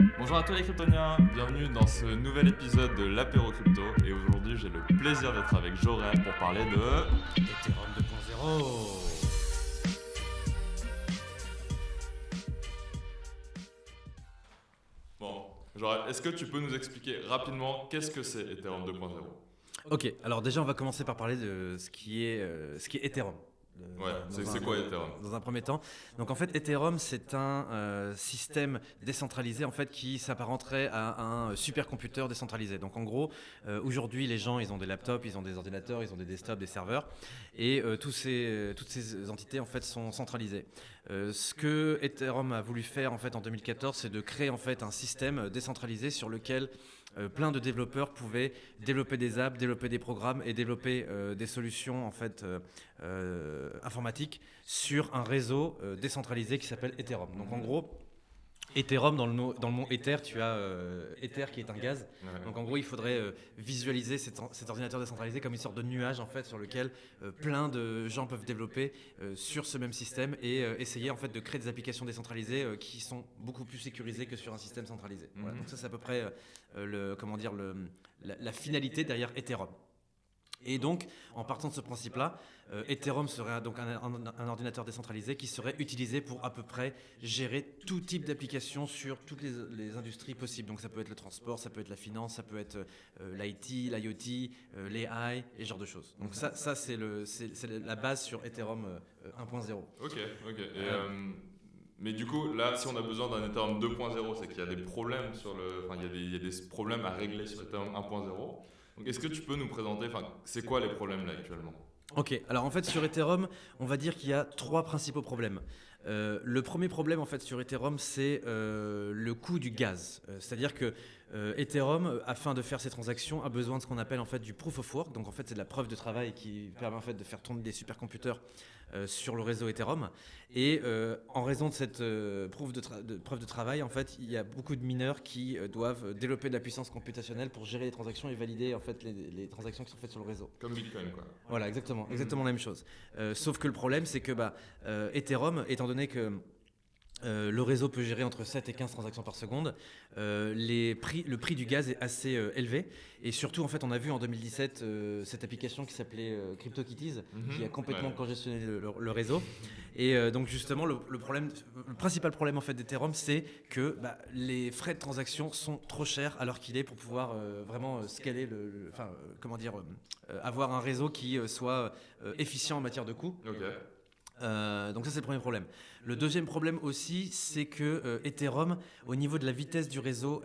Bonjour à tous les cryptoniens, bienvenue dans ce nouvel épisode de l'apéro crypto et aujourd'hui j'ai le plaisir d'être avec Jorel pour parler de... Ethereum 2.0. Bon, Jorel, est-ce que tu peux nous expliquer rapidement qu'est-ce que c'est Ethereum 2.0? Ok, alors déjà on va commencer par parler de ce qui est Ethereum. Ouais, c'est quoi Ethereum? Dans un premier temps. Donc en fait Ethereum c'est un système décentralisé en fait qui s'apparenterait à un supercomputer décentralisé. Donc en gros aujourd'hui les gens ils ont des laptops, ils ont des ordinateurs, ils ont des desktops, des serveurs et toutes ces entités en fait sont centralisées. Ce que Ethereum a voulu faire en fait en 2014 c'est de créer en fait un système décentralisé sur lequel plein de développeurs pouvaient développer des apps, développer des programmes et développer des solutions en fait informatiques sur un réseau décentralisé qui s'appelle Ethereum. Donc en gros, Ethereum, dans le mot Ether, tu as Ether qui est un gaz. Ouais. Donc en gros, il faudrait visualiser cet ordinateur décentralisé comme une sorte de nuage en fait sur lequel plein de gens peuvent développer sur ce même système et essayer en fait de créer des applications décentralisées qui sont beaucoup plus sécurisées que sur un système centralisé. Voilà, donc ça c'est à peu près la finalité derrière Ethereum. Et donc, en partant de ce principe-là, Ethereum serait donc un ordinateur décentralisé qui serait utilisé pour à peu près gérer tout type d'applications sur toutes les industries possibles. Donc ça peut être le transport, ça peut être la finance, ça peut être l'IT, l'IoT, l'AI et ce genre de choses. Donc ça c'est la base sur Ethereum 1.0. Ok. Mais du coup, là, si on a besoin d'un Ethereum 2.0, c'est qu'il y a des problèmes sur le... Enfin, il y a des problèmes à régler sur Ethereum 1.0. Donc est-ce que tu peux nous présenter, enfin, c'est quoi les problèmes là actuellement? Ok, alors en fait sur Ethereum, on va dire qu'il y a trois principaux problèmes. Le premier problème en fait sur Ethereum, c'est le coût du gaz. C'est-à-dire que Ethereum, afin de faire ses transactions, a besoin de ce qu'on appelle en fait du proof of work. Donc en fait c'est de la preuve de travail qui permet en fait de faire tourner des supercomputers sur le réseau Ethereum. Et en raison de cette preuve de travail, en fait, il y a beaucoup de mineurs qui doivent développer de la puissance computationnelle pour gérer les transactions et valider en fait les transactions qui sont faites sur le réseau. Comme Bitcoin, quoi. Voilà, exactement la même chose. Sauf que le problème, c'est que Ethereum, étant donné que le réseau peut gérer entre 7 et 15 transactions par seconde. Le prix du gaz est assez élevé. Et surtout, en fait, on a vu en 2017 cette application qui s'appelait CryptoKitties, qui a complètement congestionné le réseau. Et donc, justement, le principal problème en fait, d'Ethereum, c'est que les frais de transaction sont trop chers alors qu'il est pour pouvoir vraiment scaler, avoir un réseau qui soit efficient en matière de coût. Ok. Donc ça c'est le premier problème. Le deuxième problème aussi, c'est que Ethereum, au niveau de la vitesse du réseau,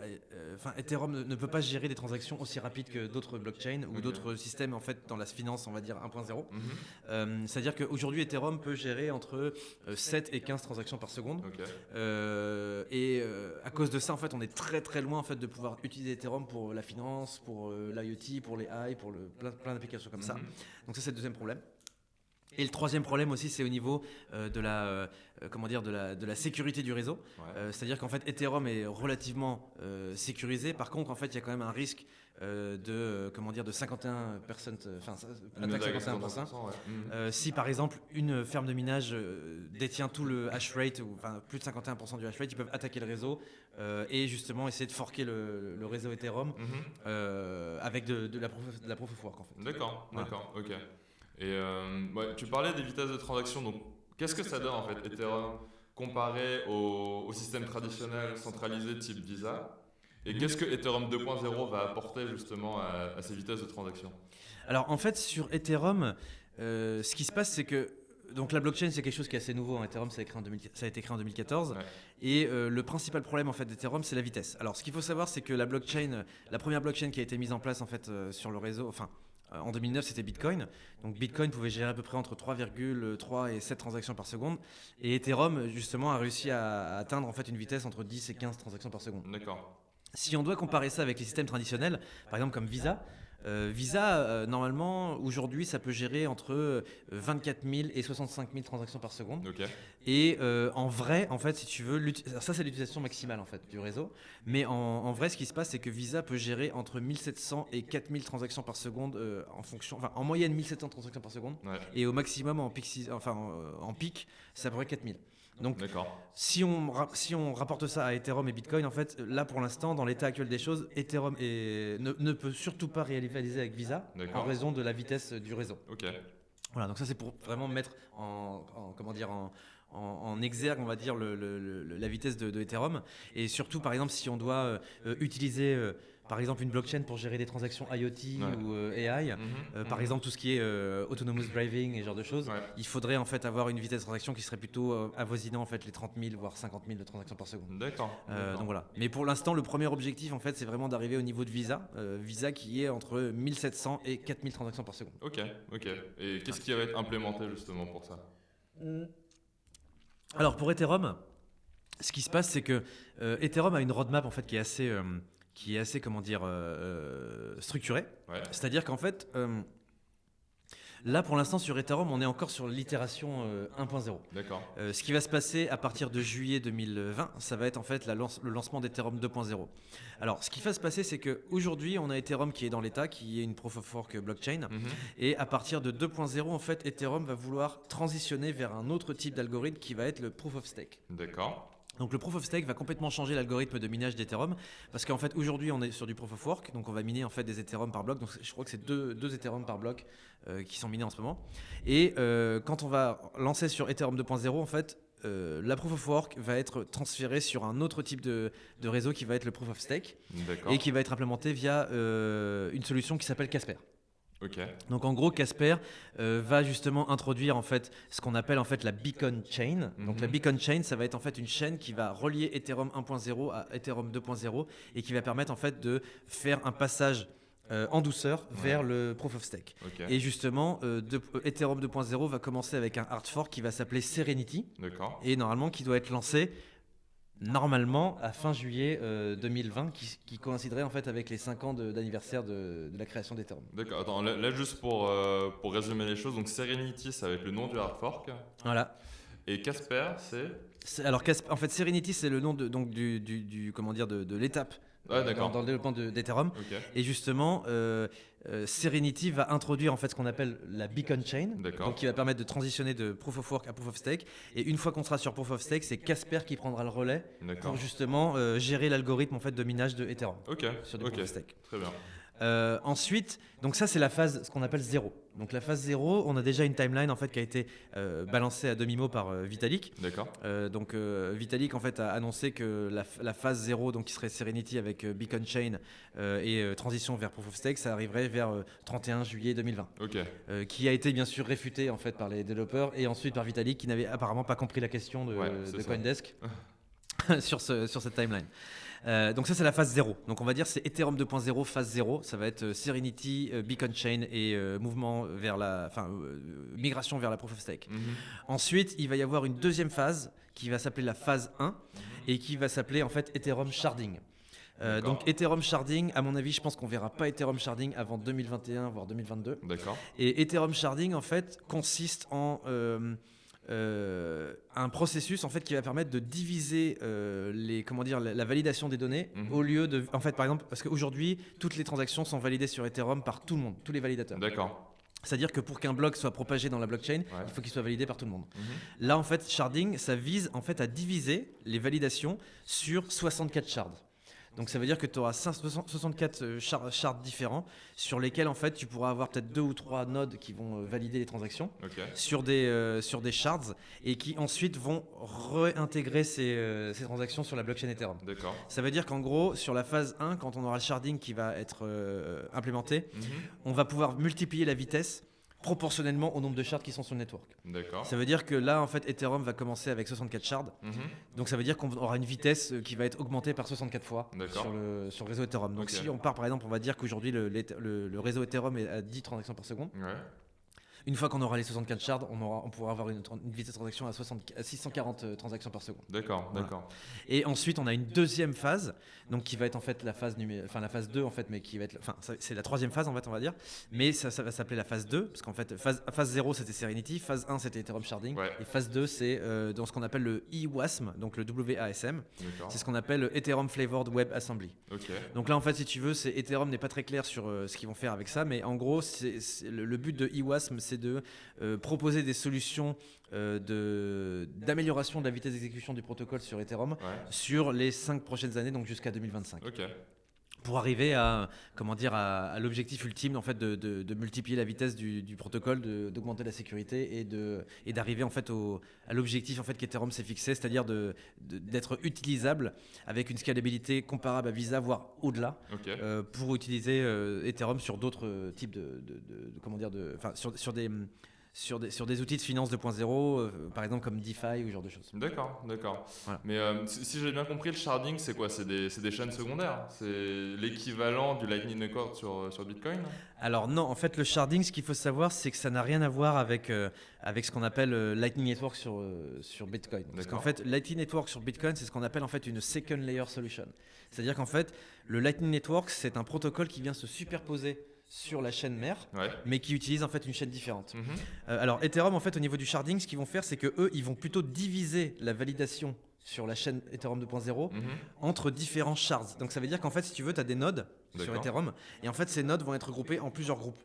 Ethereum ne peut pas gérer des transactions aussi rapides que d'autres blockchains ou d'autres systèmes en fait dans la finance, on va dire 1.0. C'est-à-dire qu'aujourd'hui Ethereum peut gérer entre 7 et 15 transactions par seconde. Ok. À cause de ça, en fait, on est très très loin en fait de pouvoir utiliser Ethereum pour la finance, pour l'IoT, pour les AI, pour plein d'applications comme ça. Donc ça c'est le deuxième problème. Et le troisième problème aussi, c'est au niveau de la sécurité du réseau. Ouais. C'est-à-dire qu'en fait, Ethereum est relativement sécurisé. Par contre, en fait, il y a quand même un risque de 51%, attaque 51%. Ouais. Si par exemple une ferme de minage détient tout le hash rate, ou plus de 51% du hash rate, ils peuvent attaquer le réseau et justement essayer de forquer le réseau Ethereum avec de la proof of work en fait. D'accord, Voilà. ok. Et tu parlais des vitesses de transaction, donc qu'est-ce que ça donne en fait Ethereum comparé au système traditionnel centralisé type Visa? Et qu'est-ce que Ethereum 2.0 va apporter justement à ces vitesses de transaction? Alors en fait sur Ethereum, ce qui se passe c'est que donc la blockchain c'est quelque chose qui est assez nouveau. Ethereum ça a été créé en 2014 Ouais. et le principal problème en fait d'Ethereum c'est la vitesse. Alors ce qu'il faut savoir c'est que la première blockchain qui a été mise en place en fait sur le réseau, en 2009, c'était Bitcoin. Donc Bitcoin pouvait gérer à peu près entre 3,3 et 7 transactions par seconde. Et Ethereum, justement, a réussi à atteindre en fait une vitesse entre 10 et 15 transactions par seconde. D'accord. Si on doit comparer ça avec les systèmes traditionnels, par exemple comme Visa, normalement, aujourd'hui, ça peut gérer entre 24 000 et 65 000 transactions par seconde. Ok. Et en vrai, en fait, si tu veux, ça c'est l'utilisation maximale en fait du réseau. Mais en vrai, ce qui se passe, c'est que Visa peut gérer entre 1700 et 4000 transactions par seconde en moyenne 1700 transactions par seconde. Ouais. Et au maximum en pic, ça pourrait 4000. Donc D'accord. si on rapporte ça à Ethereum et Bitcoin, en fait, là pour l'instant, dans l'état actuel des choses, Ethereum ne peut surtout pas rivaliser avec Visa en D'accord. raison de la vitesse du réseau. Ok. Voilà, donc ça c'est pour vraiment mettre comment dire, en exergue, on va dire, la vitesse de Ethereum. Et surtout, par exemple, si on doit utiliser, par exemple, une blockchain pour gérer des transactions IoT ou AI, par exemple, tout ce qui est autonomous driving et ce genre de choses, il faudrait en fait avoir une vitesse de transaction qui serait plutôt avoisinant en fait les 30 000 voire 50 000 de transactions par seconde. D'accord. Donc voilà. Mais pour l'instant, le premier objectif en fait, c'est vraiment d'arriver au niveau de Visa, Visa qui est entre 1700 et 4000 transactions par seconde. Ok. Et qu'est-ce qui va être implémenté justement pour ça? Alors pour Ethereum, ce qui se passe, c'est que Ethereum a une roadmap en fait qui est assez comment dire structurée. Ouais. C'est-à-dire qu'en fait, là pour l'instant sur Ethereum, on est encore sur l'itération 1.0. D'accord. Ce qui va se passer à partir de juillet 2020, ça va être en fait le lancement d'Ethereum 2.0. Alors, ce qui va se passer, c'est qu'aujourd'hui, on a Ethereum qui est dans l'état, qui est une proof of work blockchain. Et à partir de 2.0, en fait, Ethereum va vouloir transitionner vers un autre type d'algorithme qui va être le proof of stake. D'accord. Donc le proof of stake va complètement changer l'algorithme de minage d'Ethereum parce qu'en fait aujourd'hui on est sur du proof of work, donc on va miner en fait des Ethereum par bloc, donc je crois que c'est deux Ethereum par bloc qui sont minés en ce moment. Et quand on va lancer sur Ethereum 2.0 en fait la proof of work va être transférée sur un autre type de réseau qui va être le proof of stake et qui va être implémenté via une solution qui s'appelle Casper. Ok. Donc en gros, Casper va justement introduire en fait ce qu'on appelle en fait la beacon chain. Donc la beacon chain, ça va être en fait une chaîne qui va relier Ethereum 1.0 à Ethereum 2.0 et qui va permettre en fait de faire un passage en douceur vers le proof of stake. Ok. Et justement, Ethereum 2.0 va commencer avec un hard fork qui va s'appeler Serenity D'accord. et normalement qui doit être lancé normalement à fin juillet 2020 qui coïnciderait en fait avec les 5 ans d'anniversaire de la création d'Ethereum. D'accord. Attends, là juste pour résumer les choses, donc Serenity, ça va être le nom du hard fork. Voilà. Et Casper, Alors en fait Serenity c'est le nom donc du comment dire de l'étape dans le développement d'Ethereum. Ok. Et justement Serenity va introduire en fait ce qu'on appelle la beacon chain, donc qui va permettre de transitionner de proof of work à proof of stake. Et une fois qu'on sera sur proof of stake, c'est Casper qui prendra le relais pour justement gérer l'algorithme en fait de minage de Ethereum sur des proof of stake. Très bien. Ensuite, donc ça c'est la phase, ce qu'on appelle 0. Donc la phase 0, on a déjà une timeline en fait qui a été balancée à demi-mot par Vitalik. D'accord. Donc Vitalik en fait a annoncé que la phase 0, donc qui serait Serenity avec Beacon Chain et transition vers Proof of Stake, ça arriverait vers 31 juillet 2020. Ok. Qui a été bien sûr réfuté en fait par les développeurs et ensuite par Vitalik qui n'avait apparemment pas compris la question de CoinDesk sur cette timeline. Donc ça c'est la phase 0. Donc on va dire c'est Ethereum 2.0 phase 0, ça va être Serenity, Beacon Chain et mouvement vers migration vers la Proof of Stake. Ensuite, il va y avoir une deuxième phase qui va s'appeler la phase 1 et qui va s'appeler en fait Ethereum Sharding. Donc Ethereum Sharding, à mon avis, je pense qu'on verra pas Ethereum Sharding avant 2021 voire 2022. D'accord. Et Ethereum Sharding en fait consiste en un processus en fait qui va permettre de diviser la validation des données au lieu de en fait par exemple parce qu'aujourd'hui toutes les transactions sont validées sur Ethereum par tout le monde, tous les validateurs. D'accord. C'est-à-dire que pour qu'un bloc soit propagé dans la blockchain, il faut qu'il soit validé par tout le monde. Là en fait sharding ça vise en fait à diviser les validations sur 64 shards. Donc ça veut dire que tu auras 64 shards différents sur lesquels en fait tu pourras avoir peut-être 2 ou 3 nodes qui vont valider les transactions sur des shards et qui ensuite vont réintégrer ces transactions sur la blockchain Ethereum. D'accord. Ça veut dire qu'en gros sur la phase 1 quand on aura le sharding qui va être implémenté, on va pouvoir multiplier la vitesse proportionnellement au nombre de shards qui sont sur le network. D'accord. Ça veut dire que là, en fait, Ethereum va commencer avec 64 shards. Donc ça veut dire qu'on aura une vitesse qui va être augmentée par 64 fois sur le réseau Ethereum. Donc si on part, par exemple, on va dire qu'aujourd'hui, le réseau Ethereum est à 10 transactions par seconde. Une fois qu'on aura les 64 shards, on pourra avoir une vitesse de transaction à 640 transactions par seconde. D'accord. Et ensuite, on a une deuxième phase, donc qui va être en fait la phase 2 en fait, mais qui va être, c'est la troisième phase en fait, on va dire, mais ça va s'appeler la phase 2 parce qu'en fait phase 0 c'était Serenity, phase 1 c'était Ethereum Sharding et phase 2 c'est dans ce qu'on appelle le EWASM, donc le WASM. C'est ce qu'on appelle le Ethereum Flavored Web Assembly. Donc là en fait si tu veux, Ethereum n'est pas très clair sur ce qu'ils vont faire avec ça, mais en gros le but de EWASM c'est de proposer des solutions d'amélioration de la vitesse d'exécution du protocole sur Ethereum sur les 5 prochaines années, donc jusqu'à 2025. Ok. Pour arriver à l'objectif ultime en fait de multiplier la vitesse du protocole, d'augmenter la sécurité et d'arriver en fait à l'objectif en fait qu'Ethereum s'est fixé, c'est-à-dire d'être utilisable avec une scalabilité comparable à Visa, voire au-delà, pour utiliser Ethereum sur d'autres types sur des outils de finance 2.0, par exemple comme DeFi ou ce genre de choses. D'accord. Voilà. Mais si j'ai bien compris, le sharding, c'est quoi? C'est des chaînes secondaires? C'est l'équivalent du Lightning Network sur Bitcoin? Alors non, en fait le sharding, ce qu'il faut savoir, c'est que ça n'a rien à voir avec ce qu'on appelle Lightning Network sur Bitcoin. Parce qu'en fait, Lightning Network sur Bitcoin, c'est ce qu'on appelle en fait une second layer solution. C'est-à-dire qu'en fait, le Lightning Network, c'est un protocole qui vient se superposer sur la chaîne mère, mais qui utilise en fait une chaîne différente. Alors Ethereum, en fait, au niveau du sharding, ce qu'ils vont faire, c'est que eux, ils vont plutôt diviser la validation sur la chaîne Ethereum 2.0 entre différents shards. Donc ça veut dire qu'en fait, si tu veux, tu as des nodes sur Ethereum, et en fait, ces nodes vont être regroupés en plusieurs groupes.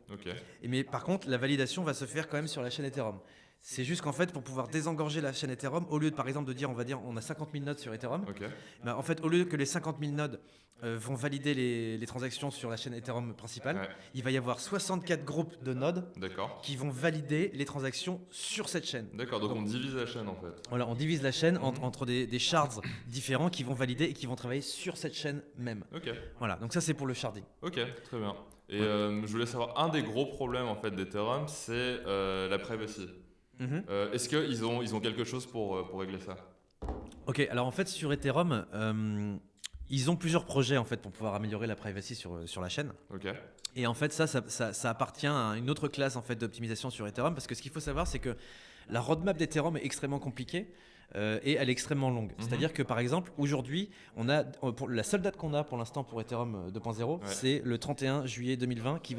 Mais par contre, la validation va se faire quand même sur la chaîne Ethereum. C'est juste qu'en fait, pour pouvoir désengorger la chaîne Ethereum, au lieu de par exemple de dire, on a 50 000 nodes sur Ethereum, en fait, au lieu que les 50 000 nodes vont valider les transactions sur la chaîne Ethereum principale, il va y avoir 64 groupes de nodes qui vont valider les transactions sur cette chaîne. D'accord, donc on divise la chaîne en fait. Voilà, on divise la chaîne entre des shards différents qui vont valider et qui vont travailler sur cette chaîne même. Voilà, donc ça c'est pour le sharding. Ok, très bien. Et je voulais savoir, un des gros problèmes en fait d'Ethereum, c'est la privacy. Est-ce qu'ils ont quelque chose pour régler ça? Ok, alors en fait sur Ethereum, ils ont plusieurs projets en fait pour pouvoir améliorer la privacy sur la chaîne. Et en fait ça appartient à une autre classe en fait d'optimisation sur Ethereum, parce que ce qu'il faut savoir, c'est que la roadmap d'Ethereum est extrêmement compliquée. Et elle est extrêmement longue. C'est-à-dire que par exemple, aujourd'hui, la seule date qu'on a pour l'instant pour Ethereum 2.0, c'est le 31 juillet 2020 qui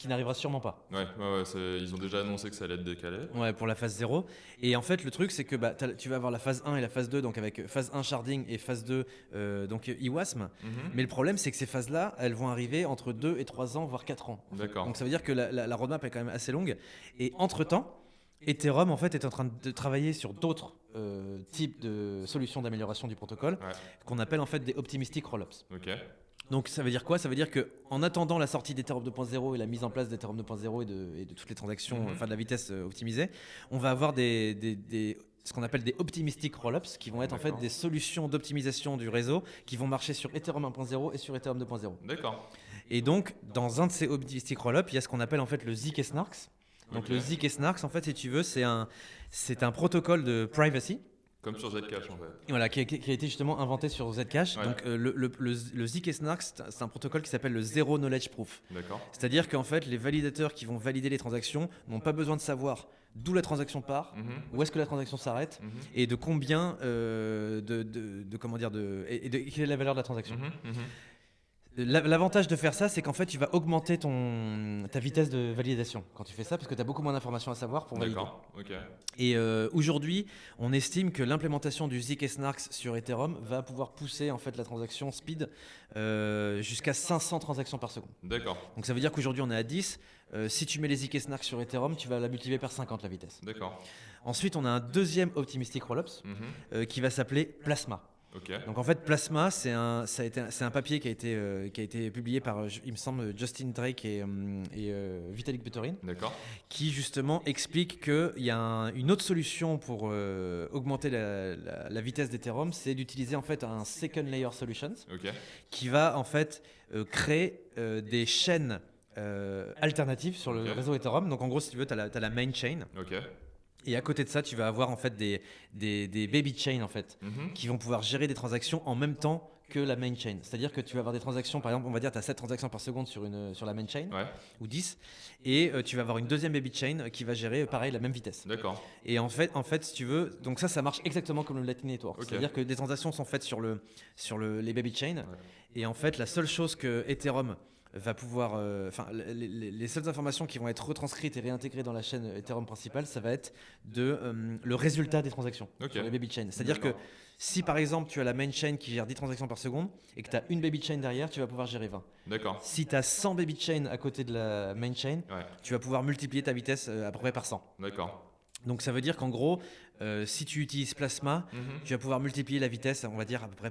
n'arrivera sûrement pas. Ils ont déjà annoncé que ça allait être décalé. Pour la phase 0. Et en fait, le truc, c'est que tu vas avoir la phase 1 et la phase 2, donc avec phase 1 sharding et phase 2 donc IWASM. Mais le problème, c'est que ces phases-là, elles vont arriver entre 2 et 3 ans, voire 4 ans. Donc ça veut dire que la roadmap est quand même assez longue. Et entre-temps, Ethereum en fait est en train de travailler sur d'autres types de solutions d'amélioration du protocole qu'on appelle en fait des optimistic rollups. Donc ça veut dire quoi? Ça veut dire qu'en attendant la sortie d'Ethereum 2.0 et la mise en place d'Ethereum 2.0 et de toutes les transactions, enfin de la vitesse optimisée, on va avoir ce qu'on appelle des optimistic rollups qui vont être en fait des solutions d'optimisation du réseau qui vont marcher sur Ethereum 1.0 et sur Ethereum 2.0. Et donc dans un de ces optimistic rollups, il y a ce qu'on appelle en fait le zk-SNARKs. Donc le zk-SNARKs, en fait, si tu veux, c'est un protocole de privacy. Comme sur Zcash en fait. Voilà, qui a été justement inventé sur Zcash. Donc le zk-SNARKs, c'est un protocole qui s'appelle le Zero Knowledge Proof. C'est-à-dire qu'en fait, les validateurs qui vont valider les transactions n'ont pas besoin de savoir d'où la transaction part, où est-ce que la transaction s'arrête, et de combien et quelle est la valeur de la transaction. L'avantage de faire ça, c'est qu'en fait, tu vas augmenter ta vitesse de validation quand tu fais ça, parce que tu as beaucoup moins d'informations à savoir pour valider. Et aujourd'hui, on estime que l'implémentation du zk-SNARKs sur Ethereum va pouvoir pousser en fait la transaction speed jusqu'à 500 transactions par seconde. Donc ça veut dire qu'aujourd'hui, on est à 10. Si tu mets les zk-SNARKs sur Ethereum, tu vas la multiplier par 50 la vitesse. Ensuite, on a un deuxième optimistic rollups qui va s'appeler Plasma. Donc en fait, Plasma, c'est un papier qui a été publié par, il me semble, Justin Drake et Vitalik Buterin, qui justement explique qu'il y a une autre solution pour augmenter la vitesse d'Ethereum, c'est d'utiliser en fait un second layer solutions qui va en fait créer des chaînes alternatives sur le réseau Ethereum. Donc en gros, si tu veux, tu as la main chain. Et à côté de ça, tu vas avoir en fait des baby chains en fait, qui vont pouvoir gérer des transactions en même temps que la main chain. C'est-à-dire que tu vas avoir des transactions, par exemple, on va dire tu as 7 transactions par seconde sur la main chain, ou 10, et tu vas avoir une deuxième baby chain qui va gérer pareil la même vitesse. Et en fait, si tu veux, donc ça marche exactement comme le Lightning Network. C'est-à-dire que des transactions sont faites sur les baby chains, et en fait, la seule chose que Ethereum va pouvoir, les seules informations qui vont être retranscrites et réintégrées dans la chaîne Ethereum principale, ça va être le résultat des transactions sur les baby chains. C'est-à-dire que si par exemple tu as la main chain qui gère 10 transactions par seconde et que tu as une baby chain derrière, tu vas pouvoir gérer 20. Si tu as 100 baby chains à côté de la main chain, tu vas pouvoir multiplier ta vitesse à peu près par 100. Donc ça veut dire qu'en gros, si tu utilises Plasma, tu vas pouvoir multiplier la vitesse, on va dire à peu près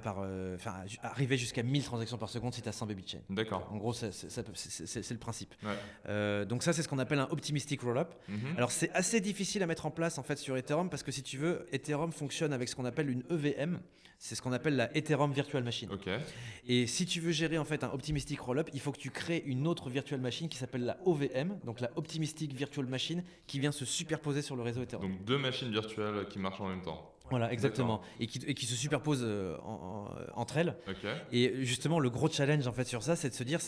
arriver jusqu'à 1000 transactions par seconde si tu as 100 baby chain. D'accord. En gros, c'est le principe. Ouais. Donc ça, c'est ce qu'on appelle un optimistic rollup. Alors c'est assez difficile à mettre en place en fait sur Ethereum parce que si tu veux, Ethereum fonctionne avec ce qu'on appelle une EVM. C'est ce qu'on appelle la Ethereum Virtual Machine. Ok. Et si tu veux gérer en fait un optimistic rollup, il faut que tu crées une autre virtual machine qui s'appelle la OVM, donc la Optimistic Virtual Machine, qui vient se superposer sur le réseau Ethereum. Donc 2 machines virtuelles qui marchent en même temps. Voilà, exactement. Et qui se superposent entre elles. Ok. Et justement, le gros challenge en fait sur ça, c'est de se dire,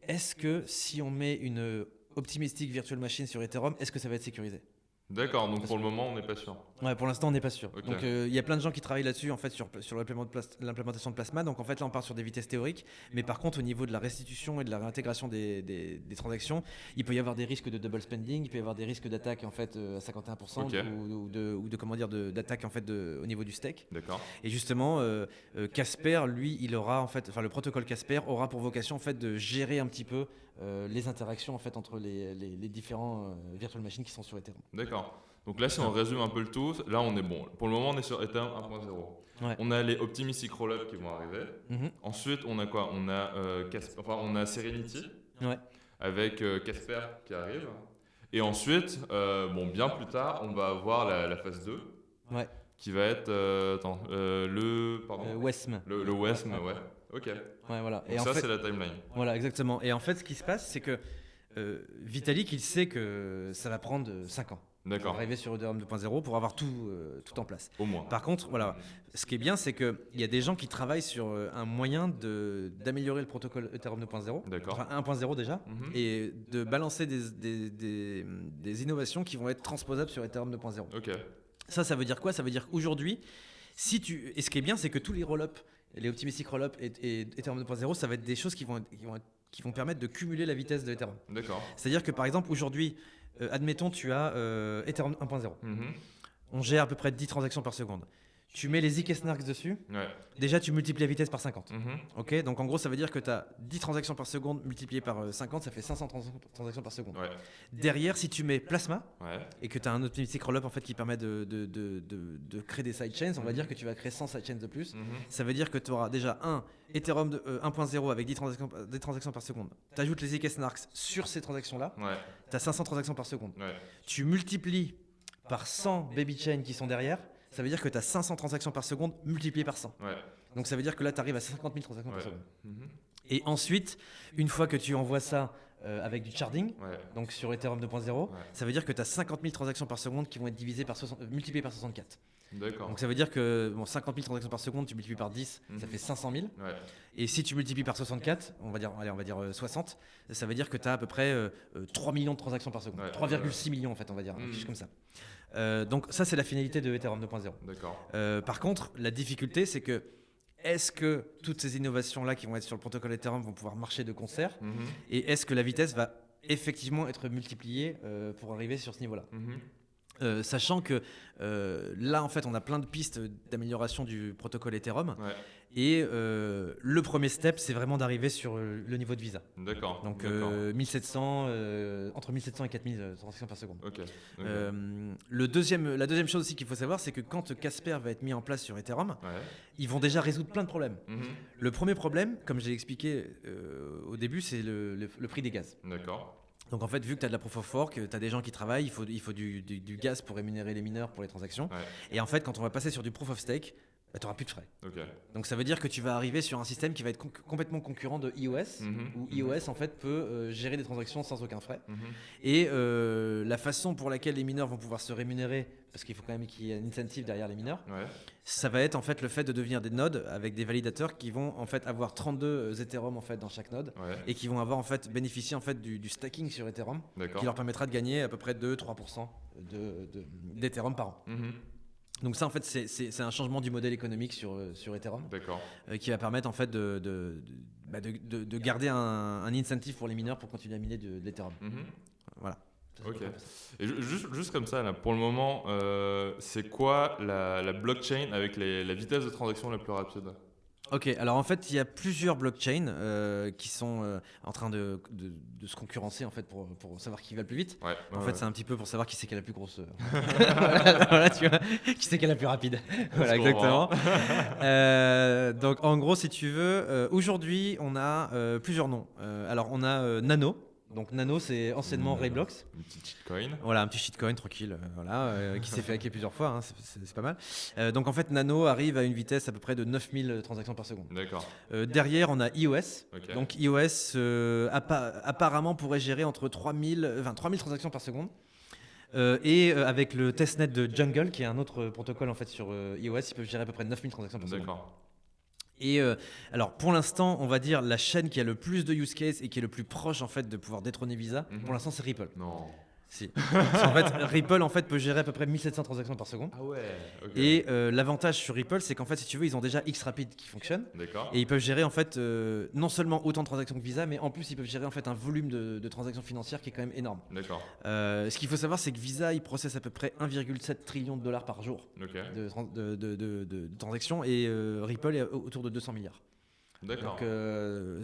est-ce que si on met une Optimistic Virtual Machine sur Ethereum, est-ce que ça va être sécurisé ? D'accord, donc pour le moment, on n'est pas sûr. Ouais, pour l'instant, on n'est pas sûr. Ok. Donc, il y a plein de gens qui travaillent là-dessus, en fait, sur l'implémentation de Plasma. Donc, en fait, là, on part sur des vitesses théoriques. Mais par contre, au niveau de la restitution et de la réintégration des transactions, il peut y avoir des risques de double spending, il peut y avoir des risques d'attaque, en fait, à 51%, Ok. ou de comment dire, d'attaque, en fait, au niveau du stake. D'accord. Et justement, Casper, lui, il aura, en fait, enfin, le protocole Casper aura pour vocation, en fait, de gérer un petit peu les interactions, en fait, entre les différents virtual machines qui sont sur Ethereum. D'accord. Donc là, si on résume un peu le tout, là, on est bon. Pour le moment, on est sur Ethereum 1.0. Ouais. On a les Optimistic Rollup qui vont arriver. Ensuite, on a quoi? On a on a Serenity Ouais. avec Casper qui arrive. Et ensuite, bien plus tard, on va avoir la phase 2 Ouais. qui va être WESM. le WESM, ouais. Ok. Ouais, voilà. Donc Et en ça, fait, c'est la timeline. voilà, exactement. Et en fait, ce qui se passe, c'est que Vitalik, il sait que ça va prendre 5 ans. Pour D'accord. arriver sur Ethereum 2.0 pour avoir tout en place. Au moins. Par contre, voilà, ce qui est bien, c'est qu'il y a des gens qui travaillent sur un moyen d'améliorer le protocole Ethereum 2.0, D'accord. enfin 1.0 déjà, et de balancer des innovations qui vont être transposables sur Ethereum 2.0. Ok. Ça veut dire quoi? Ça veut dire qu'aujourd'hui, et ce qui est bien, c'est que tous les roll-up, les optimistic roll-up et Ethereum 2.0, ça va être des choses qui vont permettre de cumuler la vitesse de Ethereum. D'accord. C'est-à-dire que par exemple, aujourd'hui, admettons, tu as Ethereum 1.0. On gère à peu près 10 transactions par seconde. Tu mets les ZK Snarks dessus, Ouais. déjà tu multiplies la vitesse par 50. Ok, donc en gros, ça veut dire que tu as 10 transactions par seconde multipliées par 50, ça fait 500 transactions par seconde. Ouais. Derrière, si tu mets Plasma, Ouais. et que tu as un optimistic rollup en fait, qui permet de créer des sidechains, on va dire que tu vas créer 100 sidechains de plus. Ça veut dire que tu auras déjà un Ethereum 1.0 avec 10 transactions par seconde. Tu ajoutes les ZK Snarks sur ces transactions-là, Ouais. tu as 500 transactions par seconde. Ouais. Tu multiplies par 100 baby chains qui sont derrière, ça veut dire que tu as 500 transactions par seconde multipliées par 100. Ouais. Donc ça veut dire que là, tu arrives à 50 000 transactions par Ouais. seconde. Et ensuite, une fois que tu envoies ça avec du sharding, Ouais. donc sur Ethereum 2.0, ça veut dire que tu as 50 000 transactions par seconde qui vont être multipliées par 64. D'accord. Donc ça veut dire que 50 000 transactions par seconde, tu multiplies par 10, ça fait 500 000. Ouais. Et si tu multiplies par 64, on va dire 60, ça veut dire que tu as à peu près 3 millions de transactions par seconde. Ouais. 3,6 millions en fait, on va dire, quelque chose comme ça. Donc ça, c'est la finalité de Ethereum 2.0. D'accord. Par contre, la difficulté, c'est que est-ce que toutes ces innovations-là qui vont être sur le protocole Ethereum vont pouvoir marcher de concert? Et est-ce que la vitesse va effectivement être multipliée pour arriver sur ce niveau-là? Sachant que là, en fait, on a plein de pistes d'amélioration du protocole Ethereum. Ouais. Et le premier step, c'est vraiment d'arriver sur le niveau de Visa. D'accord. Donc D'accord. 1700, entre 1700 et 4000 transactions par seconde. Ok. Ok. La deuxième chose aussi qu'il faut savoir, c'est que quand Casper va être mis en place sur Ethereum, Ouais. ils vont déjà résoudre plein de problèmes. Le premier problème, comme j'ai expliqué au début, c'est le prix des gaz. D'accord. Donc en fait, vu que tu as de la proof of work, tu as des gens qui travaillent, il faut du gaz pour rémunérer les mineurs pour les transactions. Ouais. Et en fait, quand on va passer sur du proof of stake, tu n'auras plus de frais. Ok. Donc ça veut dire que tu vas arriver sur un système qui va être complètement concurrent de iOS, où iOS en fait peut gérer des transactions sans aucun frais. Et la façon pour laquelle les mineurs vont pouvoir se rémunérer, parce qu'il faut quand même qu'il y ait un incentive derrière les mineurs, Ouais. ça va être en fait le fait de devenir des nodes avec des validateurs qui vont en fait avoir 32 Ethereum en fait dans chaque node, Ouais. et qui vont avoir en fait bénéficier en fait du stacking sur Ethereum, D'accord. qui leur permettra de gagner à peu près 2-3% d'Ethereum par an. Donc ça en fait c'est un changement du modèle économique sur Ethereum, D'accord. qui va permettre en fait de garder un incentive pour les mineurs pour continuer à miner de l'Ethereum. Voilà. Ça, c'est Ok. à peu près ça. Et juste comme ça, là, pour le moment, c'est quoi la blockchain avec la vitesse de transaction la plus rapide? Ok, alors en fait, il y a plusieurs blockchains qui sont en train de se concurrencer en fait pour savoir qui va le plus vite. Ouais. En ouais, fait, ouais. c'est un petit peu pour savoir qui c'est qui est la plus grosse. Voilà, tu vois, qui c'est qui est la plus rapide. Voilà, Je comprends. exactement. Donc en gros, si tu veux, aujourd'hui, on a plusieurs noms. Alors on a Nano. Donc Nano, c'est anciennement Rayblox. Une petite shitcoin. Voilà, un petit shitcoin tranquille, voilà, qui s'est fait hacker plusieurs fois, hein, c'est pas mal. Donc en fait, Nano arrive à une vitesse à peu près de 9000 transactions par seconde. D'accord. Derrière, on a iOS. Ok. Donc iOS apparemment pourrait gérer entre 3000 transactions par seconde. Avec le testnet de Jungle, qui est un autre protocole en fait sur iOS, ils peuvent gérer à peu près 9000 transactions par seconde. D'accord. Et alors pour l'instant, on va dire la chaîne qui a le plus de use case et qui est le plus proche en fait de pouvoir détrôner Visa, pour l'instant c'est Ripple. Non. Si. Parce qu'en fait, Ripple en fait peut gérer à peu près 1700 transactions par seconde. Ah ouais. Ok. Et l'avantage sur Ripple, c'est qu'en fait, si tu veux, ils ont déjà Xrapid qui fonctionne. D'accord. Et ils peuvent gérer en fait non seulement autant de transactions que Visa, mais en plus ils peuvent gérer en fait un volume de transactions financières qui est quand même énorme. D'accord. Ce qu'il faut savoir, c'est que Visa, il processe à peu près 1,7 trillion de dollars par jour Ok. de transactions et Ripple est autour de 200 milliards. D'accord. Donc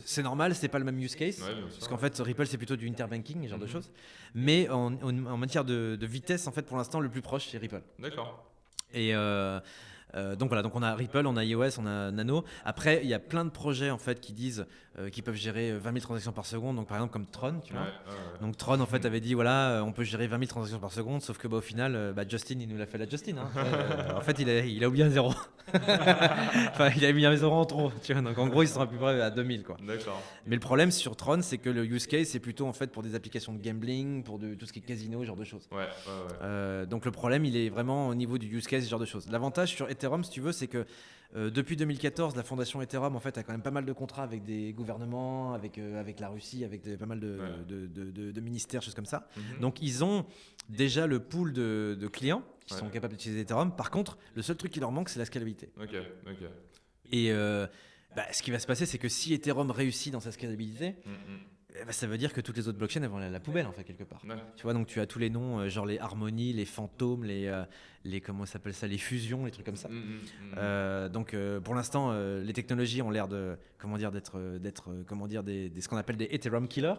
c'est normal, c'est pas le même use case. Ouais, bien sûr. Parce qu'en fait, Ripple, c'est plutôt du interbanking, ce genre de choses. Mais en matière de vitesse, en fait, pour l'instant, le plus proche, c'est Ripple. D'accord. Et donc voilà, donc on a Ripple, on a iOS, on a Nano. Après, il y a plein de projets en fait qui disent qu'ils peuvent gérer 20 000 transactions par seconde. Donc par exemple comme Tron, tu vois. Ouais. Donc Tron en fait avait dit voilà, on peut gérer 20 000 transactions par seconde, sauf que au final, Justin il nous l'a fait la Justin. Hein. En fait, il a oublié un zéro. Enfin, il a mis un zéro en trop. Tu vois. Donc en gros, ils sont à peu près à 2000 quoi. D'accord. Mais le problème sur Tron, c'est que le use case c'est plutôt en fait pour des applications de gambling, pour tout ce qui est casino, ce genre de choses. Ouais. Donc le problème, il est vraiment au niveau du use case, ce genre de choses. L'avantage sur Ethereum, si tu veux, c'est que depuis 2014, la fondation Ethereum en fait a quand même pas mal de contrats avec des gouvernements, avec la Russie, avec pas mal de ministères, choses comme ça. Donc ils ont déjà le pool de clients qui sont capables d'utiliser Ethereum. Par contre, le seul truc qui leur manque, c'est la scalabilité. Ok. Et ce qui va se passer, c'est que si Ethereum réussit dans sa scalabilité, ça veut dire que toutes les autres blockchains elles vont aller à la poubelle en fait quelque part. Ouais. Tu vois, donc tu as tous les noms, genre les Harmony, les Fantômes, les comment ça s'appelle ça, les fusions, les trucs comme ça. Donc pour l'instant, les technologies ont l'air de d'être ce qu'on appelle des Ethereum killers.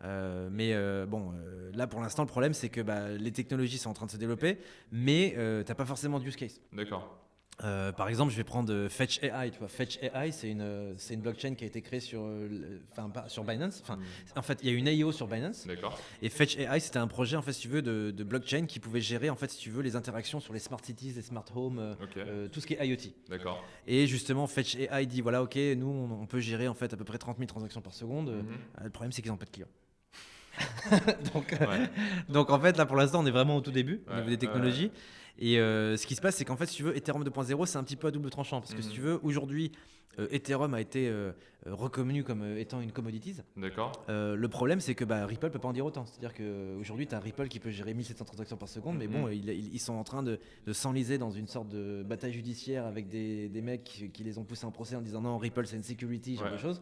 Là pour l'instant le problème c'est que les technologies sont en train de se développer, mais t'as pas forcément de use case. D'accord. Par exemple, je vais prendre Fetch AI. Tu vois, Fetch AI, c'est une blockchain qui a été créée sur Binance. En fait, il y a une IO sur Binance. D'accord. Et Fetch AI, c'était un projet, en fait, si tu veux, de blockchain qui pouvait gérer, en fait, si tu veux, les interactions sur les smart cities, les smart homes, tout ce qui est IoT. D'accord. Et justement, Fetch AI dit voilà, ok, nous, on peut gérer en fait à peu près 30 000 transactions par seconde. Le problème, c'est qu'ils n'ont pas de clients. Donc en fait, là, pour l'instant, on est vraiment au tout début au niveau des technologies. Et ce qui se passe, c'est qu'en fait, si tu veux, Ethereum 2.0, c'est un petit peu à double tranchant. Parce que si tu veux, aujourd'hui, Ethereum a été reconnu comme étant une commodities. D'accord. Le problème, c'est que Ripple peut pas en dire autant. C'est-à-dire qu'aujourd'hui, tu as Ripple qui peut gérer 1700 transactions par seconde, mais bon, ils sont en train de s'enliser dans une sorte de bataille judiciaire avec des mecs qui les ont poussés en procès en disant non, Ripple, c'est une security, genre de choses.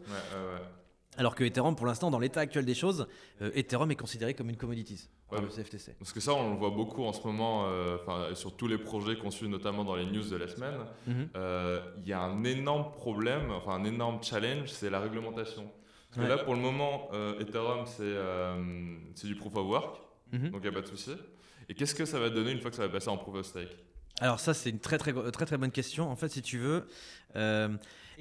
Alors que Ethereum, pour l'instant, dans l'état actuel des choses, Ethereum est considéré comme une commodities par le CFTC. Parce que ça, on le voit beaucoup en ce moment, sur tous les projets qu'on suit, notamment dans les news de la semaine. Il y a un énorme problème, un énorme challenge, c'est la réglementation. Parce que là, pour le moment, Ethereum, c'est du proof of work, donc il n'y a pas de souci. Et qu'est-ce que ça va donner une fois que ça va passer en proof of stake ? Alors ça, c'est une très bonne question. En fait, si tu veux,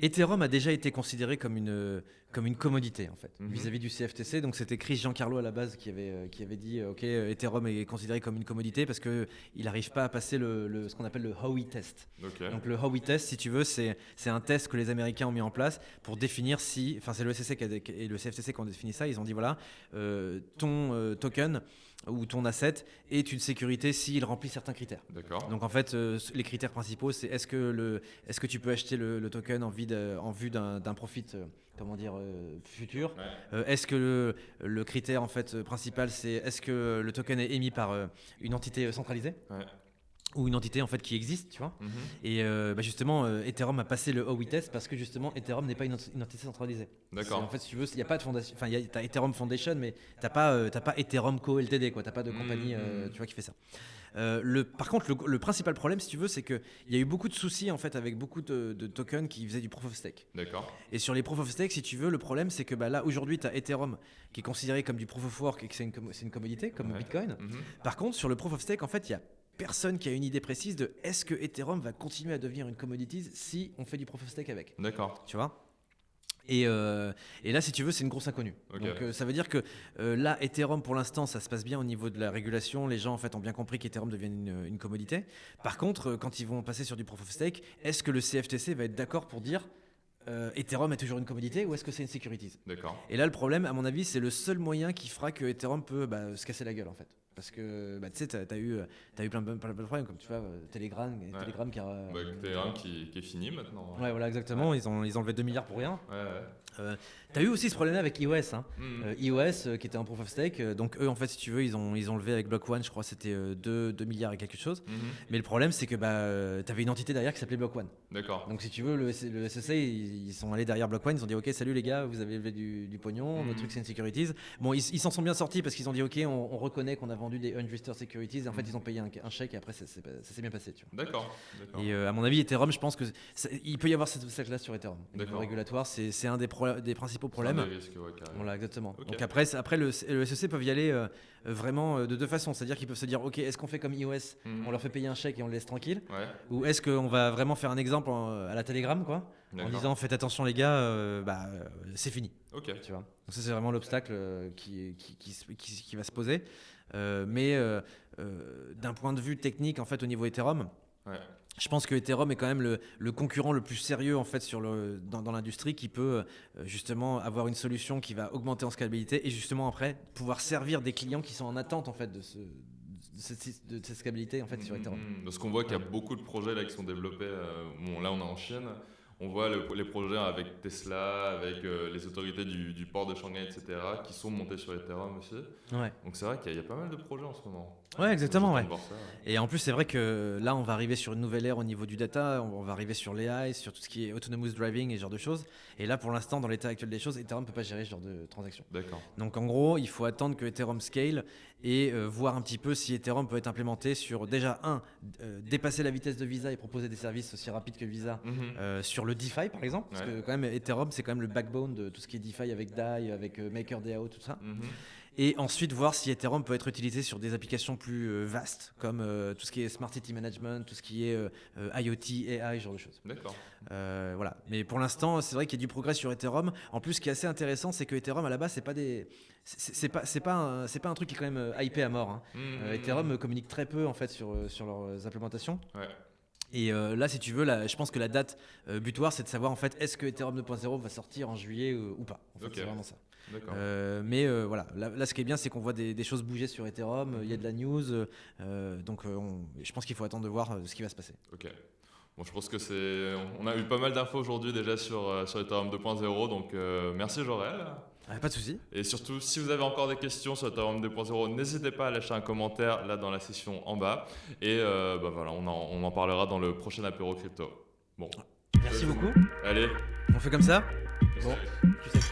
Ethereum a déjà été considéré comme une commodité en fait vis-à-vis du CFTC. Donc c'était Chris Giancarlo à la base qui avait dit ok, Ethereum est considéré comme une commodité parce que il n'arrive pas à passer ce qu'on appelle le Howey test. Donc le Howey test, si tu veux, c'est un test que les Américains ont mis en place pour définir si, c'est le SEC et le CFTC qui ont défini ça. Ils ont dit voilà, ton token ou ton asset est une sécurité s'il remplit certains critères. D'accord. Donc en fait, les critères principaux, c'est est-ce que tu peux acheter le token en vue d'un profit futur. Est-ce que le critère en fait principal, c'est est-ce que le token est émis par une entité centralisée ou une entité en fait qui existe, tu vois. Et justement, Ethereum a passé le Howey test parce que justement Ethereum n'est pas une entité centralisée. D'accord. En fait, si tu veux, il n'y a pas de fondation. Enfin, t'as Ethereum Foundation, mais t'as pas Ethereum Co Ltd quoi. T'as pas de compagnie, tu vois, qui fait ça. Par contre, le principal problème, si tu veux, c'est qu'il y a eu beaucoup de soucis en fait avec beaucoup de tokens qui faisaient du proof of stake. D'accord. Et sur les proof of stake, si tu veux, le problème, c'est que là, aujourd'hui, tu as Ethereum qui est considéré comme du proof of work et que c'est une commodité, comme Bitcoin. Par contre, sur le proof of stake, en fait, il y a personne qui a une idée précise de est-ce que Ethereum va continuer à devenir une commodity si on fait du proof of stake avec. D'accord. Tu vois ? Et là, si tu veux, c'est une grosse inconnue. Okay. Donc, ça veut dire que là, Ethereum, pour l'instant, ça se passe bien au niveau de la régulation. Les gens, en fait, ont bien compris qu'Ethereum devienne une commodité. Par contre, quand ils vont passer sur du proof of stake, est-ce que le CFTC va être d'accord pour dire Ethereum est toujours une commodité ou est-ce que c'est une securities ? D'accord. Et là, le problème, à mon avis, c'est le seul moyen qui fera que Ethereum peut se casser la gueule, en fait. Parce que tu sais, t'as eu plein de problèmes, comme tu vois, Telegram qui a. Telegram qui est fini maintenant. Ouais, voilà, exactement. Ils ont levé 2 milliards pour rien. Ouais. T'as eu aussi ce problème avec iOS, hein. iOS qui était un proof of stake. Donc eux, en fait, si tu veux, ils ont levé avec Block One, je crois, c'était 2 milliards et quelque chose. Mais le problème, c'est que t'avais une entité derrière qui s'appelait Block One. D'accord. Donc si tu veux, le SEC, ils sont allés derrière Block One, ils ont dit ok, salut les gars, vous avez levé du pognon, notre truc c'est une securities. Bon, ils s'en sont bien sortis parce qu'ils ont dit ok, on reconnaît qu'on a vendu des unregistered securities et en fait ils ont payé un chèque et après ça s'est bien passé. Tu vois. D'accord. Et à mon avis, Ethereum, je pense que il peut y avoir cette obstacle-là sur Ethereum. Au niveau régulatoire, c'est un des principaux problèmes. C'est un des risques, ouais, carrément. Voilà, exactement. Okay. Donc après le SEC peuvent y aller vraiment de deux façons. C'est-à-dire qu'ils peuvent se dire ok, est-ce qu'on fait comme iOS, on leur fait payer un chèque et on le laisse tranquille, ou est-ce qu'on va vraiment faire un exemple à la Telegram, quoi, en disant faites attention les gars, c'est fini. Ok. Tu vois. Donc ça c'est vraiment l'obstacle qui va se poser. Mais d'un point de vue technique, en fait, au niveau Ethereum, je pense que Ethereum est quand même le concurrent le plus sérieux en fait dans l'industrie qui peut justement avoir une solution qui va augmenter en scalabilité et justement après pouvoir servir des clients qui sont en attente en fait de cette scalabilité en fait sur Ethereum. Parce qu'on voit qu'il y a beaucoup de projets là qui sont développés. Là on est en Chine. On voit les projets avec Tesla, avec les autorités du port de Shanghai, etc., qui sont montés sur Ethereum aussi. Ouais. Donc c'est vrai qu'il y a pas mal de projets en ce moment. Ouais, exactement. Ouais. Et en plus, c'est vrai que là, on va arriver sur une nouvelle ère au niveau du data. On va arriver sur l'AI, sur tout ce qui est autonomous driving et ce genre de choses. Et là, pour l'instant, dans l'état actuel des choses, Ethereum ne peut pas gérer ce genre de transactions. D'accord. Donc en gros, il faut attendre que Ethereum scale et voir un petit peu si Ethereum peut être implémenté sur déjà dépasser la vitesse de Visa et proposer des services aussi rapides que Visa sur le DeFi par exemple, parce que quand même Ethereum c'est quand même le backbone de tout ce qui est DeFi avec DAI, avec MakerDAO, tout ça. Et ensuite voir si Ethereum peut être utilisé sur des applications plus vastes comme tout ce qui est Smart City Management, tout ce qui est IoT, AI, ce genre de choses. D'accord. Voilà. Mais pour l'instant, c'est vrai qu'il y a du progrès sur Ethereum. En plus, ce qui est assez intéressant, c'est que Ethereum à la base, c'est pas un truc qui est quand même hypé à mort. Hein. Ethereum communique très peu en fait sur leurs implémentations. Ouais. Et là, si tu veux, je pense que la date butoir, c'est de savoir en fait est-ce que Ethereum 2.0 va sortir en juillet ou pas. En fait, c'est vraiment ça. Mais voilà, là, ce qui est bien, c'est qu'on voit des choses bouger sur Ethereum. Il y a de la news, donc je pense qu'il faut attendre de voir ce qui va se passer. Ok. Bon, je pense que on a eu pas mal d'infos aujourd'hui déjà sur Ethereum 2.0, donc merci Jorel. Pas de souci. Et surtout, si vous avez encore des questions sur Ethereum 2.0, n'hésitez pas à lâcher un commentaire là dans la section en bas. Et voilà, on en parlera dans le prochain apéro crypto. Bon. Merci beaucoup. Allez. On fait comme ça. Bon, tu sais.